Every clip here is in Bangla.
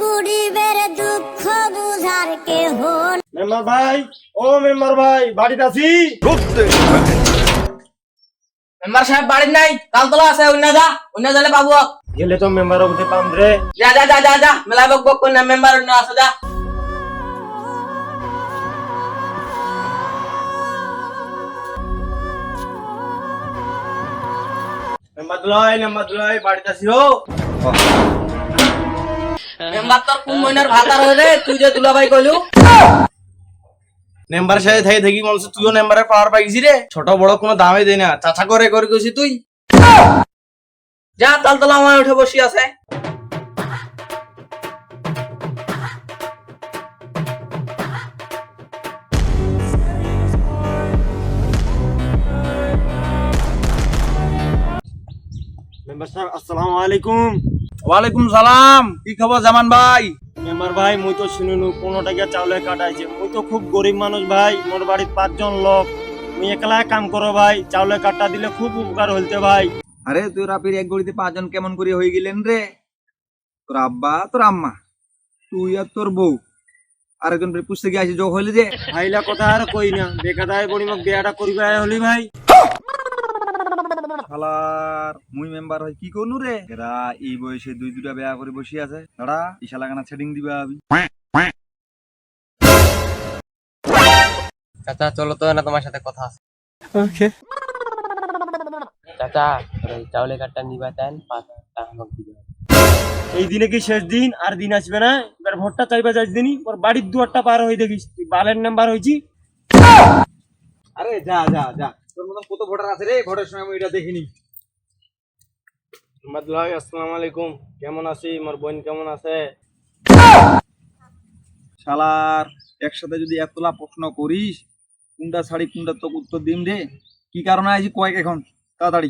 গরিবের দুঃখ বুঝার কেহ মেম্বার ভাই, ও মেম্বার ভাই, বাড়িতে আছি। মেম্বার সাহেব বাড়ির নাই, তালতলা আছে, অন্য জালে পাবো। গেলে তো মেম্বার অবধি পাম রে। যা যা যা যা যা, মেলা বক বক কর না, মেম্বার অন্য আছে, যা। মেম্বার দুলাই বাড়িতে আছি। ও মেম্বার তোর কোন মহিনার ভাতার হয়ে রে, তুই যে দুলাভাই কইলু। মেম্বার সাথে থাকি থাকি মনে হচ্ছে তুইও মেম্বারের পাওয়ার পাইছি রে। ছোট বড় কোনো দামই দেয় না, চাচা করে করে কইছি তুই। যা, তালতলা আমার উঠে বসি আছে। মেম্বার সাহেব আসসালামু আলাইকুম। ওয়ালাইকুম সালাম। কি খবর জামান ভাই? মেম্বার ভাই, মুই তো শুনিনু 15 টাকা চাউলে কাটাইছে। মুই তো খুব গরিব মানুষ ভাই, মোর বাড়ির 5 জন লোক। মুই একলা কাম করো ভাই, চাউলে কাটা দিলে খুব উপকার হইতে ভাই। আরে তোর আপির এক গড়িতে 5 জন কেমন করে হয়ে গেলেন রে? তোর আব্বা, তোর আম্মা, তুই আর তোর বউ, আরেকজন পুষতে গিয়ে আসি যোগ হইলে যে। ভাইলা কথা আর কই না, বেকাদায় বড়ি মোক বিয়াটা করিবা হলি ভাই। শালার মুই মেম্বার হই কি করনু রে? এরা এই বয়সে দুই দুটা বিয়া করে বসে আছে। দাঁড়া ইশা লাগানা সেটিং দিবা আমি। চাচা চলো তো, না তোমার সাথে কথা আছে। ওকে। চাচা এই চাউলে কাটটা নিবা দেন, 5 টাকা আমাকে দিবেন। এই দিনে কি শেষ দিন? আর দিন আসবে না। এবার ভোটটা চাইবা যাই দিনই, ওর বাড়ির দুয়ারটা পার হই দেখিস তুই বালের নাম্বার হইছি। আরে যা যা যা, তোর মতন কত ভোটার আছে রে, ভোটের সময় আমি এটা দেখিনি। মাদলাই আসসালামু আলাইকুম, কেমন আছি? মোর বোন কেমন আছে? শালার একসাথে যদি এতলা প্রশ্ন করিস, কোনটা ছাড়ি কোনটা তো উত্তর দিম রে। কি কারণে আইছি কয়েক এখন তাড়াতাড়ি।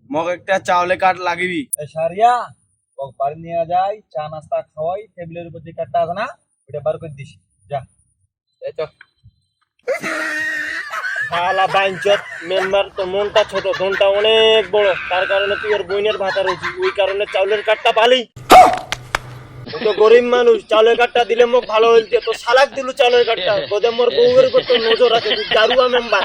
মোক একটা চাউলে কাঠ লাগিবি। সারিয়া কক বাড়ি নিয়ে যাই, চা নাস্তা খাওয়াই, টেবিলের উপর যে কাঠটা আছে না ওটা বার করে দিস। যা এই তো শালা বাইঞ্চত মেম্বার তো মনটা ছোট, ধনটা অনেক বড়, তার কারণে তুই ওর বোনের ভাতা রয়েছি, ওই কারণে চাউলের কাঠটা পালি। ও তো গরিব মানুষ, চাউলের কাঠটা দিলে মোক ভালো হইতে, তো শালাক দিলু চাউলের কাঠটা। গোদে মোর বউয়ের উপর তো নজর আছে, তুই দারুয়া মেম্বার।